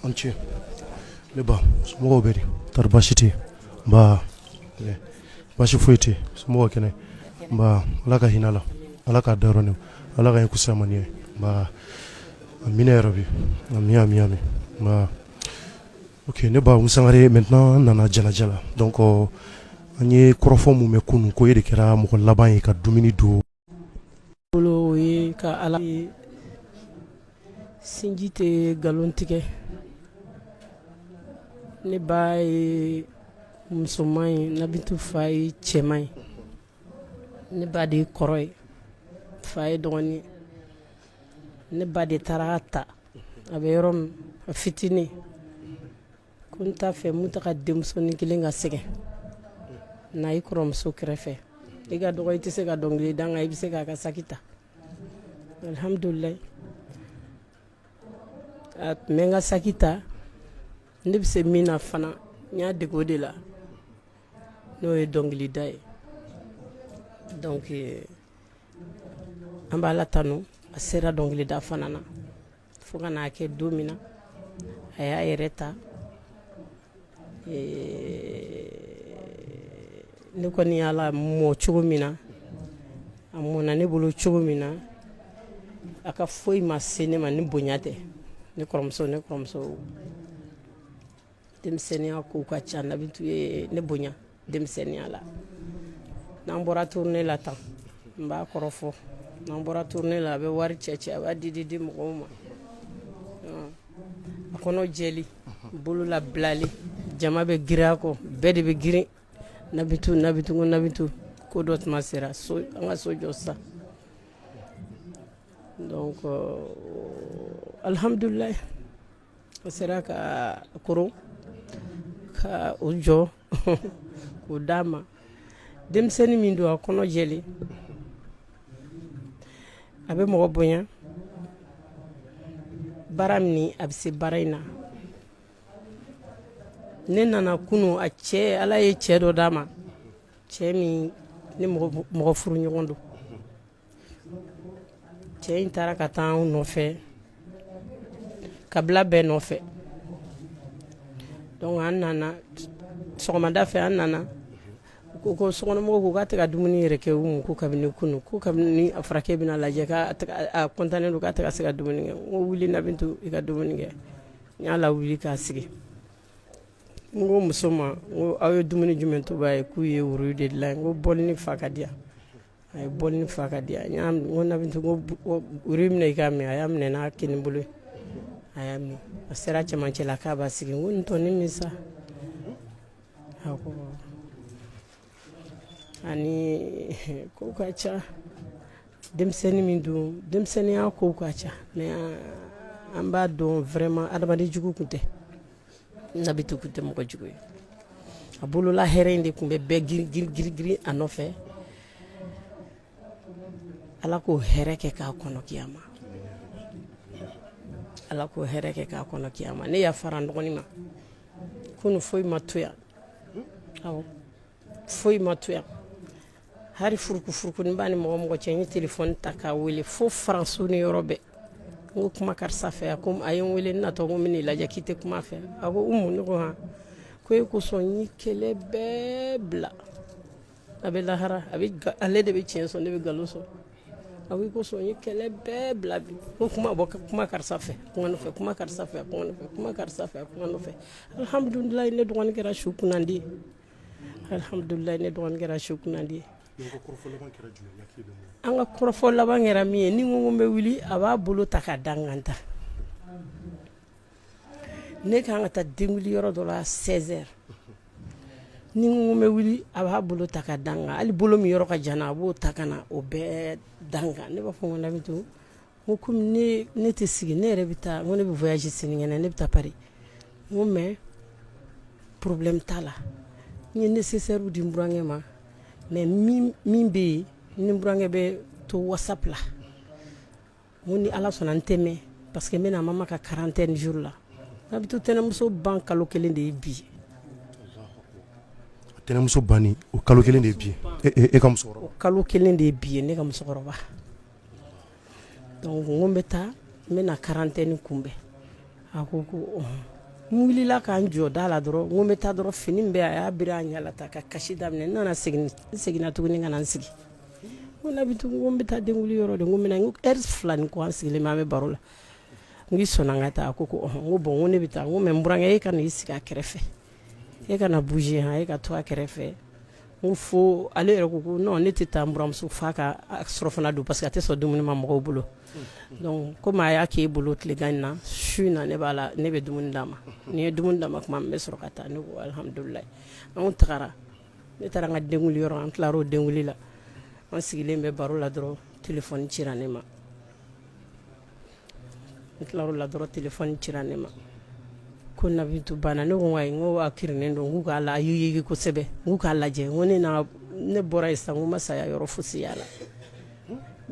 an ce ne ba su mɔgɔw bɛ di tari baasi tɛ nba baasi foyi tɛ su mɔgɔw kɛnɛ nba ala ka hinɛ la ala ka dayɔrɔ ne ala ka ɲɛ kusamani ye nba amina yɛrɛ bi ami nba ok ne ba Sangare maintenant nana janaja la donc an ye kɔrɔfɔ mun mɛn kunun ko e de kɛra mɔgɔ laban ye ka dumuni don bolo ye ka ala sinji tɛ galon tigɛ ne ba ye musoman ye Nabitu fa ye cɛman ye ne ba de ye kɔrɔ ye fa ye dɔgɔnin ye ne ba de taara ta a bɛ yɔrɔ min a fitinin ko n t'a fɛ mun ta ka denmusonin kelen ka sɛgɛn na i kɔrɔmuso kɛrɛfɛ i ka dɔgɔ i tɛ se ka dɔnkili da nka i bɛ se k'a ka saki ta alhamdulilayi a tun bɛ n ka saki ta ne bɛ se min na fana n y'a dege o de la n'o ye dɔnkilida ye donc an b'a la tanu a sera dɔnkilida fana na fo ka n'a kɛ don min na a y'a yɛrɛ ta ne kɔni y'a la mɔ cogo min na a mɔna ne bolo cogo min na a ka foyi ma se ne ma ni bonya tɛ ne kɔrɔmuso denmisɛnniya kow ka ca Nabitu ye ne bonya denmisɛnniya la n'an bɔra tournée la tan n b'a kɔrɔfɔ n'an bɔra tournée la a bɛ wari cɛ a b'a di mɔgɔw ma a kɔnɔ jɛli bolola bilali jama bɛ girin a kɔ bɛɛ de bɛ girin Nabitu ko dɔ tuma sera an ka so jɔ sisan donc alhamdulilayi a sera ka koron ka o jɔ k'o d'a ma denmisɛnnin min don a kɔnɔ jɛlen a bɛ mɔgɔ bonya baara min a bɛ se baara in na ne nana kunun a cɛ ala ye cɛ dɔ d'a ma cɛ min ni mɔgɔ furu ɲɔgɔn don cɛ in taara ka taa anw nɔfɛ kabila bɛɛ nɔfɛ donc an nana sɔgɔmada fɛ an nana ko sokɔnɔmɔgɔw ko k'a tɛ ka dumuni yɛrɛ kɛ u mun ko kabini kunun ko kabini a fɔra k'e bɛna lajɛ k'a kɔntannen don k'a tɛ ka se ka dumuni kɛ n ko wuli Nabitu i ka dumuni kɛ n y'a lawuli k'a sigi n ko muso ma n ko aw ye dumuni jumɛn tobi ye k'u ye woro de dilan n ko bɔli ni fa ka di yan a ye bɔli ni fa ka di yan n ko Nabitu n ko woro minɛ i k'a min a y'a minɛ n'a kini bolo ye a y'a min a sera cɛmancɛ la k'a b'a sigi n ko nin tɔni min sa a ko ani kow ka ca denmisɛnnin min don denmisɛnninya kow ka ca mais an b'a dɔn vraiment adamaden jugu tun tɛ Nabitu tun tɛ mɔgɔ jugu ye a bolola hɛrɛ in de tun bɛ bɛɛ girin a nɔfɛ ala k'o hɛrɛ kɛ k'a kɔnɔ kiyama ala k'o hɛrɛ kɛ k'a kɔnɔ kiyama ne yafara n dɔgɔnin ma kunu foyi ma to yan awɔ foyi ma to yan hari furuku ni b'a ni mɔgɔ cɛ n ye telefɔni ta k'a wele fo faransiw ni yɔrɔ bɛɛ n ko kuma karisa fɛ a ye n wele n natɔ ko n bɛn'i lajɛ k'i tɛ kuma fɛ a ko Umu ne ko han ko e kosɔn n ye kɛlɛ bɛɛ bila a bɛ lahara ale de bɛ tiɲɛ sɔn ne bɛ nkalon sɔn a ko i kosɔn n ye kɛlɛ bɛɛ bila bi ko kuma karisa fɛ kuma nɔfɛ kuma karisa fɛ kuma nɔfɛ kuma karisa fɛ kuma nɔfɛ alhamdulilayi ne dɔgɔnin kɛra su kunnandi ye alhamdulilayi ne dɔgɔnin kɛra su kunnandi ye an ka kɔrɔfɔ laban kɛra min ye ni n ko n bɛ wuli a b'a bolo ta ka da n kan tan ne kan ka taa denwuli yɔrɔ dɔ la 16h ni n ko n bɛ wuli a b'a bolo ta ka da n kan hali bolo min yɔrɔ ka jan a b'o ta ka na o bɛɛ da n kan ne b'a fɔ n ko Nabitu n ko komi ne tɛ sigi ne yɛrɛ bɛ taa n ko ne bɛ voyage sinikɛnɛ ne bɛ taa Paris n ko mais problème t'a la n ye nécessaire di n burankɛ ma mais min bɛ yen ni n burankɛ bɛ to WhatsApp la n ko ni ala sɔnna n tɛ mɛn parce que n bɛna mama ka 41 jours la Nabitu tɛnɛmuso ban kalo kelen de ye bi tɛnɛmuso banni o kalo kelen de ye bi e ka musokɔrɔba o kalo kelen de ye bi ye ne ka musokɔrɔba donc n ko n bɛ taa n bɛna 41 kunbɛn a ko ko n wulila k'an jɔ da la dɔrɔn n ko n bɛ taa dɔrɔn fini bɛɛ a y'a biri a ɲɛ la ta ka kasi daminɛ n nana seginna tuguni ka na n sigi n ko Nabitu n ko n bɛ taa denkundi yɔrɔ de n ko n bɛna n ko heure 2 ni kɔ an sigilen bɛ an bɛ baro la n k'i sɔnna n ka taa a ko n ko bon n ko ne bɛ taa n ko mais n burankɛ e ka n'i sigi a kɛrɛfɛ e kana bouger han e ka to a kɛrɛfɛ n ko fo ale yɛrɛ ko non ne tɛ taa n buramuso f'a ka sɔrɔ fana don parce que a tɛ sɔn dumuni ma mɔgɔw bolo donc comme a y'a k'e bolo tilegan in na su in na ne b'a la ne bɛ dumuni d'a ma ni ye dumuni d'a ma tuma min n bɛ sɔrɔ ka taa ne ko alhamdulilayi an tagara ne taara n ka denkundi yɔrɔ an tilara o denkundi la an sigilen bɛ baro la dɔrɔn téléphone cira ne ma n tilar'o la dɔrɔn téléphone cira ne ma ko Nabitu banna ne ko ayi n ko a kirinen don n k'u k'a la a y'u yigi kosɛbɛ n k'u k'a lajɛ n ko ne bɔra yen sisan n ko n ma saya yɔrɔ fosi y'a la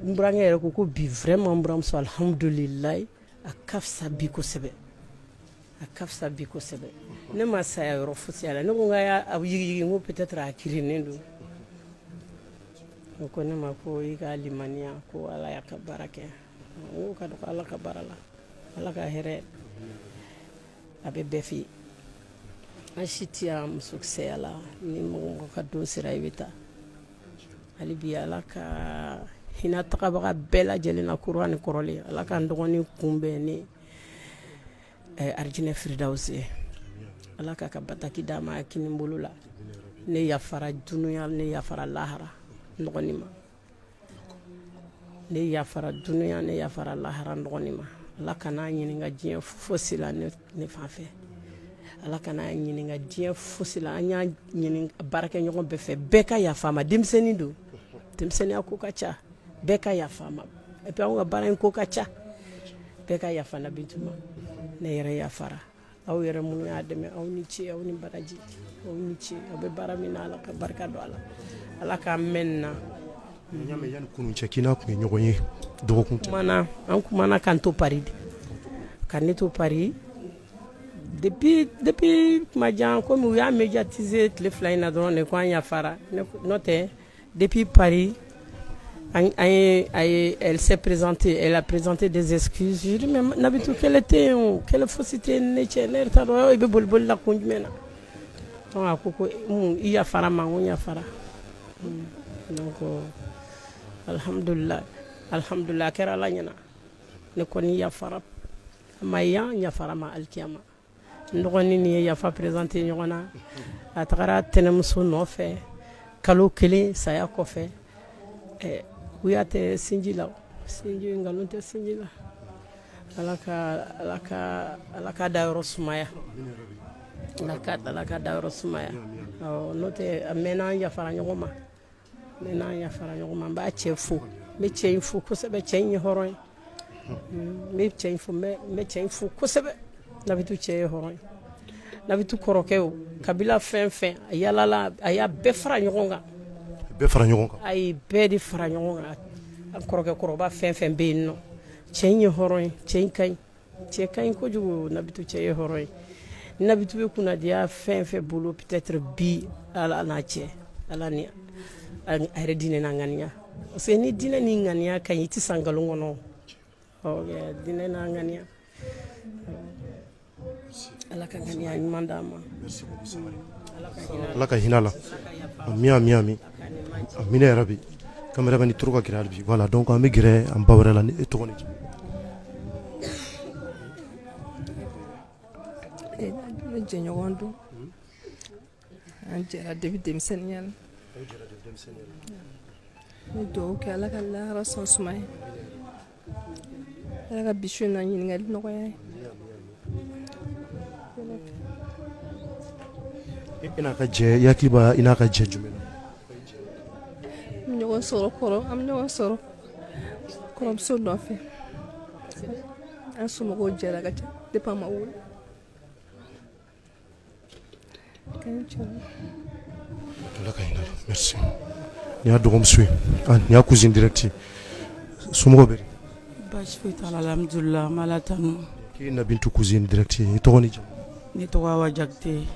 n burankɛ yɛrɛ ko bi vraiment n buramuso alhamdulilayi a ka fisa bi kosɛbɛ a ka fisa bi kosɛbɛ ne ma saya yɔrɔ fosi y'a la ne ko n k'a yigi n ko peut-être a kirinen don o ko ne ma ko i ka limaniya ko ala y'a ka baara kɛ n ko ka dɔgɔ ala ka baara la ala ka hɛrɛ a bɛ bɛɛ f'i ye an si tɛ yan musokisɛya la ni mɔgɔ ka don sera i bɛ taa hali bi ala ka hinɛ tagabaga bɛɛ lajɛlen na kura ni kɔrɔlen ala ka n dɔgɔnin kunbɛn ni arijinɛ firidawusi ye ala k'a ka bataki d'a ma a kini bolo la ne yafara dunuya ne yafara lahara n dɔgɔnin ma ne yafara dunuya ne yafara lahara n dɔgɔnin ma ala kana ɲininka diɲɛ fosi la ne fan fɛ ala kana ɲininka diɲɛ fosi la an y'a ɲini baarakɛ ɲɔgɔn bɛɛ fɛ bɛɛ ka yafa ma denmisɛnnin don denmisɛnninya ko ka ca bɛɛ ka yafa ma et puis anw ka baara in ko ka ca bɛɛ ka yafa Nabitu ma ne yɛrɛ yafara aw yɛrɛ minnu y'a dɛmɛ aw ni ce aw ni baraji aw ni ce aw bɛ baara min na ala ka barika don a la ala k'an mɛn nin na ɲamɛ yani kunun cɛ k'i n'a tun ye ɲɔgɔn ye dɔgɔkun tɛ an kumana k'an to Paris de ka ne to Paris depuis kuma jan komi u y'a médiatiser tile 2 in na dɔrɔn de ko an yafara n'o tɛ depuis Paris elle s'est présentée, elle a présenté des excuses. Je dis mais Nabitu quelle fausseté ne cɛ ne yɛrɛ t'a dɔn i bɛ boli la kun jumɛn na donc a ko i yafara ma n ko n yafara donc alhamdulilayi a kɛra ala ɲɛna ne kɔni yafara a ma yan yafara ma alikiyama n dɔgɔnin ni ye yafa présenté ɲɔgɔn na a tagara tɛnɛmuso nɔfɛ kalo 1 saya kɔfɛ uya tɛ sinji la sinji nkalon tɛ sinji la ala ka da yɔrɔ sumaya ala ka da yɔrɔ sumaya n'o tɛ a mɛnna an yafara ɲɔgɔn ma n b'a cɛ fo n bɛ cɛ in fo kosɛbɛ cɛ in ye hɔrɔn ye n bɛ cɛ in fo kosɛbɛ Nabitu cɛ ye hɔrɔn ye Nabitu kɔrɔkɛw kabila fɛn fɛn a yalala a y'a bɛɛ fara ɲɔgɔn kan a ye bɛɛ de fara ɲɔgɔn kan a kɔrɔkɛ kɔrɔba fɛn fɛn bɛ yen nɔ cɛ in ye hɔrɔn ye cɛ ka ɲi kojugu Nabitu cɛ ye hɔrɔn ye Nabitu bɛ kunnadiya fɛn fɛn bolo peut-être bi ala n'a cɛ ala ni a yɛrɛ diinɛ n'a ŋaniya parce que ni diinɛ ni ŋaniya ka ɲi i tɛ sa nkalon kɔnɔ diinɛ n'a ŋaniya ala ka ŋaniya ɲuman d'a ma ala ka hinɛ la ami amina yɛrɛ bi kamera ni turu ka gɛrɛ bi voilà donc an bɛ gɛrɛ an ba wɛrɛ la ni e tɔgɔ ni ne jɛɲɔgɔn don an jɛra depuis denmisɛnninya la ne dugawu kɛ ala ka lahara sɔn suma ye ala ka bisu na ɲininkali nɔgɔya ye i n'a ka jɛ i hakili b'a i n'a ka jɛ jumɛn na ɲɔgɔn sɔrɔ an bɛ ɲɔgɔn sɔrɔ kɔrɔmuso nɔfɛ an somɔgɔw jɛra ka ca depuis an ma wolo ala ka hinɛ la merci ni y'a dɔgɔmuso ye ni y'a cousine direct ye somɔgɔw bɛ di baasi foyi t'a la alhamdulilayi an bɛ ala tanu k'i Nabitu cousine direct ye i tɔgɔ ni jamu ne tɔgɔ Awa Jakite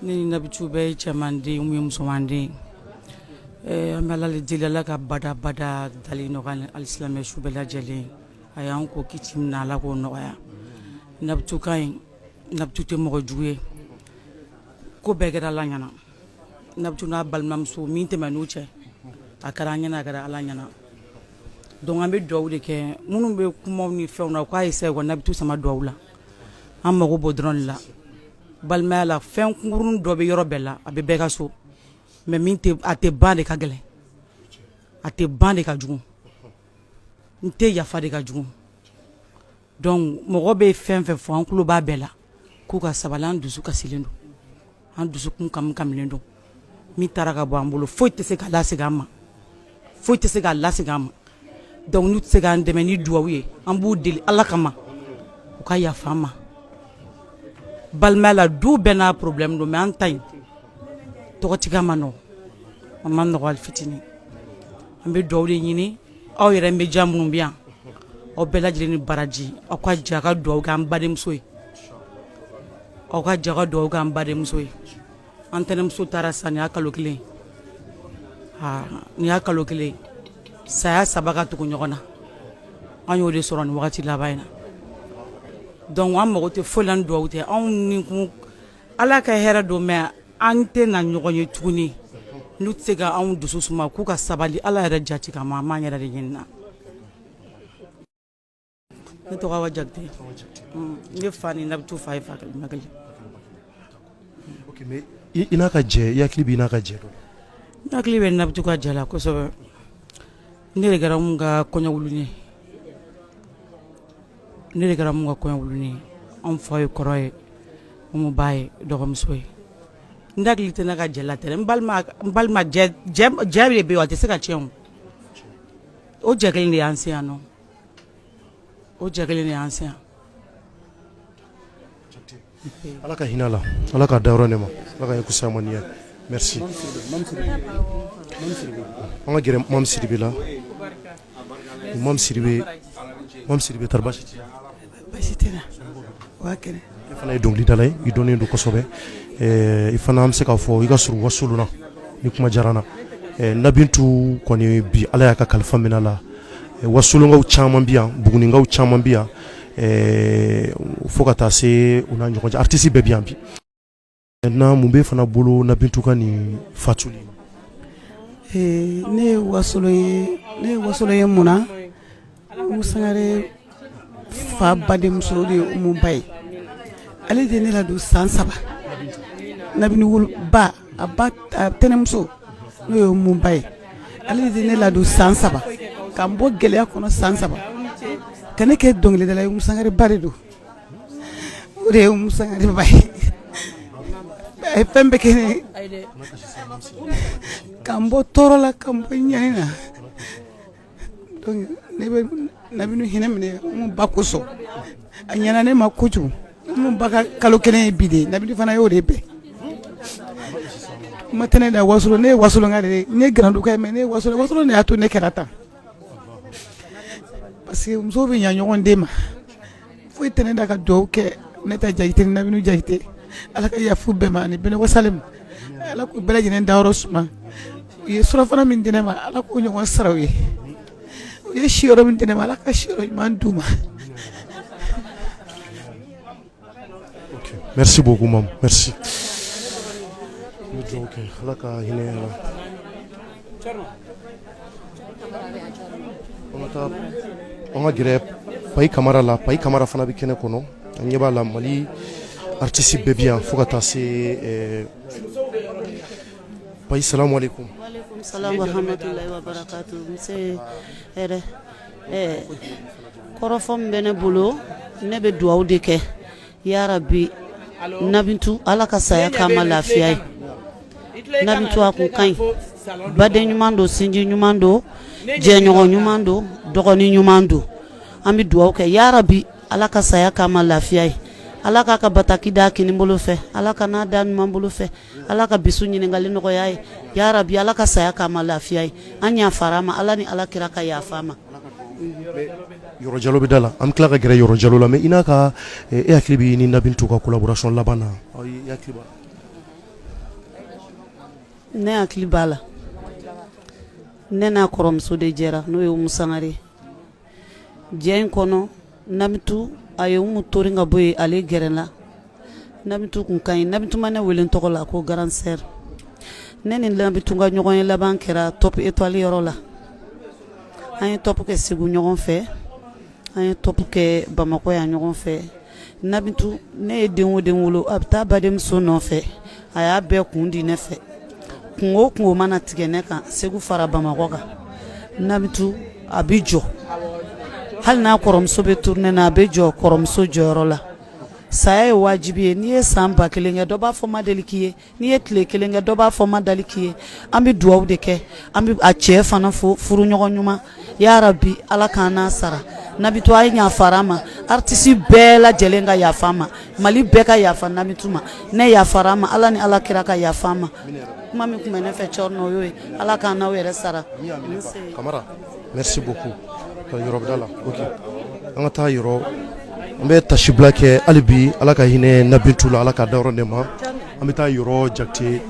ne ni Nabitu bɛɛ ye cɛmanden n ye musomanden an bɛ ala de deli ala ka bada dali nɔgɔya ni alisilamɛ su bɛɛ lajɛlen a y'an ko kiti min na ala k'o nɔgɔya Nabitu ka ɲi Nabitu tɛ mɔgɔ jugu ye ko bɛɛ kɛra Ala ɲɛna Nabitu n'a balimamuso min tɛmɛn'u cɛ a kɛra an ɲɛna a kɛra Ala ɲɛna donc an bɛ dugawu de kɛ minnu bɛ kumaw ni fɛnw na k'a essayer ka Nabitu sama dugawu la an mago b'o dɔrɔn de la balimaya la fɛn kunkurunin dɔ bɛ yɔrɔ bɛɛ la a bɛ bɛɛ ka so mais min tɛ a tɛ ban de ka gɛlɛn a tɛ ban de ka jugu n tɛ yafa de ka jugu donc mɔgɔ bɛ fɛn fɛn fɔ an tulo b'a bɛɛ la k'u ka sabali an dusu kasilen don an dusukun kamilen don min taara ka bɔ an bolo foyi tɛ se ka lasegin an ma foyi tɛ se ka lasegin an ma donc n'u tɛ se k'an dɛmɛ ni dugawu ye an b'u deli Ala kama u ka yafa an ma balimaya la du bɛɛ n'a problème don mais an ta in tɔgɔtigiya ma nɔgɔn a ma nɔgɔn hali fitinin an bɛ dugawu de ɲini aw yɛrɛ média minnu bɛ yan aw bɛɛ lajɛlen ni baraji aw ka jɛ a ka dugawu kɛ an badenmuso ye aw ka jɛ a ka dugawu kɛ an badenmuso ye an tɛnɛmuso taara sisan nin y'a kalo 1 nin y'a kalo 1 saya 3 ka tugu ɲɔgɔn na an y'o de sɔrɔ nin wagati laban in na donc an mago tɛ foyi la ni dugawu tɛ anw ni kun Ala ka hɛrɛ don mais an tɛ na ɲɔgɔn ye tuguni n'u tɛ se ka anw dusu suma k'u ka sabali Ala yɛrɛ jati kama an b'an yɛrɛ de ɲini na ne tɔgɔ Awa Jakite ne fa ni Nabitu fa ye fa kelen ok mais i n'a ka jɛ i hakili b'i n'a ka jɛ dɔ n hakili bɛ Nabitu ka jɛ la kosɛbɛ ne de kɛra mun ka kɔɲɔwulunin ye an fa ye kɔrɔ ye mun ba ye dɔgɔmuso ye n hakili tɛ ne ka jɛ la tɛ n balima jɛ de bɛ yen a tɛ se ka tiɲɛ o jɛ kelen de y'an se yan nɔ o jɛ kelen de y'an se yan Ala ka hinɛ la Ala ka dayɔrɔ ne ma Ala ka ɲɛkusa ma nin ye merci an ka gɛrɛ Mam Sidibe la Mam Sidibe tari basi tɛ na wa kɛnɛ i fana ye dɔnkilidala ye i dɔnnen don kosɛbɛ i fana an bɛ se k'a fɔ i ka surun wasulu na ni kuma diyara n na Nabitu kɔni bi Ala y'a ka kalifa minɛ a la wasulunkaw caman bɛ yan buguninkaw caman bɛ yan fo ka taa se u n'a ɲɔgɔn cɛ artiste bɛɛ bɛ yan bi maintenant mun bɛ fana bolo Nabitu ka nin fatuli ne ye wasolo ye mun na Umu Sangare fa badenmuso de ye Umu ba ye ale de ne ladon san 3 Nabini ba a tɛnɛmuso n'o ye Umu ba ye ale de ne ladon san 3 k'an bɔ gɛlɛya kɔnɔ san 3 ka ne kɛ dɔnkilidala ye Umu Sangare ba de don o de ye Umu Sangare ba ye a ye fɛn bɛɛ kɛ ne k'an bɔ tɔɔrɔ la k'an bɔ ɲani na donc ne bɛ Nabinu hinɛ minɛ Umu ba kosɔn a ɲɛna ne ma kojugu Umu ba ka kalo 1 ye bi de Nabinu fana y'o de bɛn ma tɛnɛ da wasolo ne ye wasolonka de ye ne ye garanduka ye mais ne ye wasolo ne y'a to ne kɛra tan parce que musow bɛ ɲa ɲɔgɔn den ma foyi tɛ ne da ka dugawu kɛ ne ta Jakite ni Nabinu Jakite Ala ka yafu bɛɛ ma ani Benɔgɔ Salimu Ala k'u bɛɛ lajɛlen dayɔrɔ suma u ye surafana min di ne ma Ala k'o ɲɔgɔn sara u ye u ye siyɔrɔ min di ne ma Ala ka siyɔrɔ ɲuman d'u ma. merci beaucoup Mam merci ok Ala ka hinɛ la an ka gɛrɛ Payi Kamara la Payi Kamara fana bɛ kɛnɛ kɔnɔ an ɲɛ b'a la Mali artiste bɛɛ bɛ yan fo ka taa se Payi salamu alaikum. Walaikum salam wa rahmatullahi wa barakatuh. Nse hɛrɛ kɔrɔfɔ min bɛ ne bolo ne bɛ dugawu de kɛ ya Rabbi Nabitu Ala ka saya k'a ma lafiya ye Nabitu a kun ka ɲi baden ɲuman don sinji ɲuman don jɛɲɔgɔn ɲuman don dɔgɔnin ɲuman don an bɛ dugawu kɛ ya Rabbi Ala ka saya k'a ma lafiya ye Ala k'a ka bataki d'a kini bolo fɛ Ala ka n'a da ɲuman bolo fɛ Ala ka bisu ɲininkali nɔgɔya ye ya Rabbi Ala ka saya k'a ma lafiya ye an yafara ma Ala ni Ala kira ka yafa ma. Yɔrɔ Jalo bɛ da la an bɛ tila ka gɛrɛ Yɔrɔ Jalo la mais i n'a ka e hakili bɛ ni Nabitu ka collaboration laban na i hakili b'a la. Ne hakili b'a la ne n'a kɔrɔmuso de jɛra n'o ye Umu Sangare jɛ in kɔnɔ Nabitu a ye umu torin ka bɔ yen ale gɛrɛla Nabitu kun ka ɲi Nabitu ma ne wele tɔgɔ la ko Grand Sœur ne ni Nabitu ka ɲɔgɔn ye laban kɛra Top Étoile yɔrɔ la an ye top kɛ Segu ɲɔgɔn fɛ an ye top kɛ Bamakɔ yan ɲɔgɔn fɛ Nabitu ne ye den o den wolo a bɛ taa badenmuso nɔfɛ a y'a bɛɛ kun di ne fɛ kungo o kungo mana tigɛ ne kan Segu fara Bamakɔ kan Nabitu a bɛ jɔ hali n'a kɔrɔmuso bɛ tourner na a bɛ jɔ kɔrɔmuso jɔyɔrɔ la saya ye wajibi ye n'i ye san 1000 kɛ dɔ b'a fɔ ma deli k'i ye n'i ye tile 1 kɛ dɔ b'a fɔ ma deli k'i ye an bɛ dugawu de kɛ an bɛ a cɛ fana fo furu ɲɔgɔn ɲuman ya Rabbi Ala k'an n'a sara Nabitu a ye yafara ma artiste bɛɛ lajɛlen ka yafa ma Mali bɛɛ ka yafa Nabitu ma ne yafara ma Ala ni Ala kira ka yafa ma kuma min tun bɛ ne fɛ cɔr n'o y'o ye Ala k'an n'aw yɛrɛ sara Kamara merci beaucoup yɔrɔ bɛ la ok an ka taa yɔrɔ an bɛ tasibila kɛ hali bi Ala ka hinɛ Nabitu la Ala ka da yɔrɔ de ma an bɛ taa yɔrɔ Jakite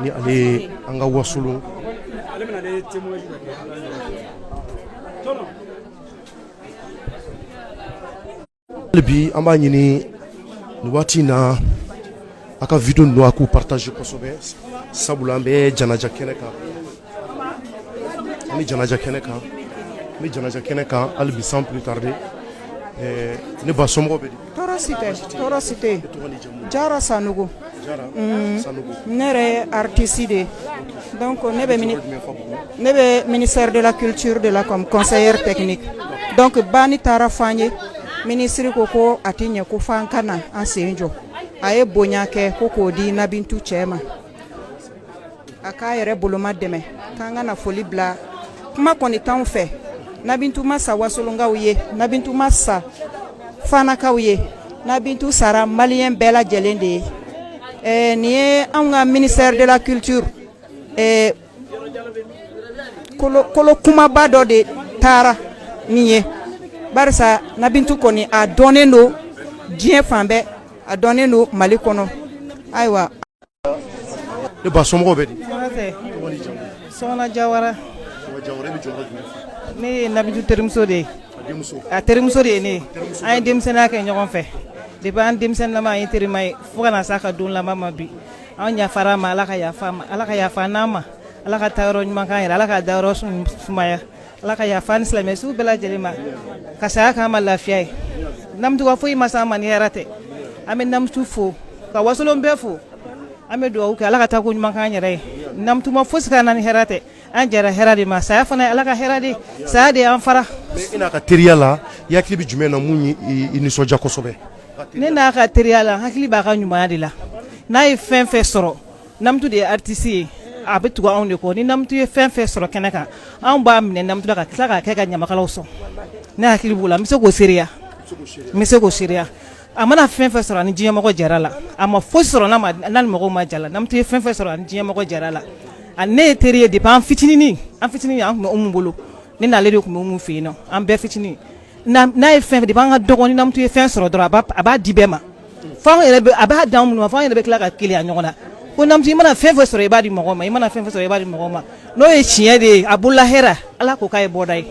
ni ale an ka wasolo hali bi an b'a ɲini nin waati in na a ka video ninnu a k'u partage kosɛbɛ sabula an bɛ janaja kɛnɛ kan an bɛ janaja kɛnɛ kan hali bi sans plus tarder ne ba somɔgɔw bɛ di tɔɔrɔ si tɛ Jara Sanogo ne yɛrɛ ye artiste de donc ne bɛ ministère de la culture de la comme conseillère technique donc bani taara f'an ye ministre ko a tɛ ɲɛ ko f'an ka na an sen jɔ a ye bonya kɛ ko k'o di Nabitu cɛ ma a k'a yɛrɛ boloma dɛmɛ k'an ka na foli bila kuma kɔni t'anw fɛ Nabitu ma sa wasolonkaw ye Nabitu ma sa fanakaw ye Nabitu sara malien bɛɛ lajɛlen de ye nin ye anw ka ministère de la culture kolo kumaba dɔ de taara nin ye barisa Nabitu kɔni a dɔnnen don diɲɛ fan bɛɛ a dɔnnen don Mali kɔnɔ ayiwa ne ba somɔgɔw bɛ di Sɔgɔna Jawara ne ye Nabitu terimuso de ye a terimuso de ye ne an ye denmisɛnniya kɛ ɲɔgɔn fɛ depuis an denmisɛnnama an ye terima ye fo ka na s'a ka don laban ma bi an yafara ma Ala ka yafa n'an ma Ala ka taa yɔrɔ ɲuman k'an yɛrɛ Ala ka da yɔrɔ sumaya Ala ka yafa ni silamɛ sugu bɛɛ lajɛlen ma ka saya k'an ma lafiya ye Nabitu ka foyi ma s'an ma ni hɛrɛ tɛ an bɛ Nabitu fo ka wasolon bɛɛ fo an bɛ dugawu kɛ Ala ka taa ko ɲuman k'an yɛrɛ ye Nabitu ma fosi k'an na ni hɛrɛ tɛ an jɛra hɛrɛ de ma saya fana ye Ala ka hɛrɛ de saya de y'an fara mais ina ka teriya la i hakili bɛ jumɛn na mun i nisɔndiya kosɛbɛ ne n'a ka teriya la hakili b'a ka ɲumanya de la n'a ye fɛn fɛn sɔrɔ Nabitu de ye artiste ye a bɛ tugu anw de kɔ ni Nabitu ye fɛn fɛn sɔrɔ kɛnɛ kan anw b'a minɛ Nabitu la ka tila k'a kɛ ka ɲamakalaw sɔn ne hakili b'o la n bɛ se k'o seereya a mana fɛn fɛn sɔrɔ ani diɲɛmɔgɔ jɛra la a ma fosi sɔrɔ n'a ni mɔgɔw ma jala Nabitu ye fɛn fɛn sɔrɔ ani diɲɛmɔgɔ jɛra la a ne ye teri ye depuis an fitinin an tun bɛ Umu bolo ne n'ale de tun bɛ Umu fɛ yen nɔ an bɛɛ fitinin n'a ye fɛn depuis an ka dɔgɔ ni Nabitu ye fɛn sɔrɔ dɔrɔn a b'a di bɛɛ ma a b'a d'anw minnu ma f'anw yɛrɛ bɛ tila ka keleya ɲɔgɔn na ko Nabitu i mana fɛn fɛn sɔrɔ i b'a di mɔgɔw ma n'o ye tiɲɛ de ye a bolola hɛrɛ Ala k'o k'a ye bɔda ye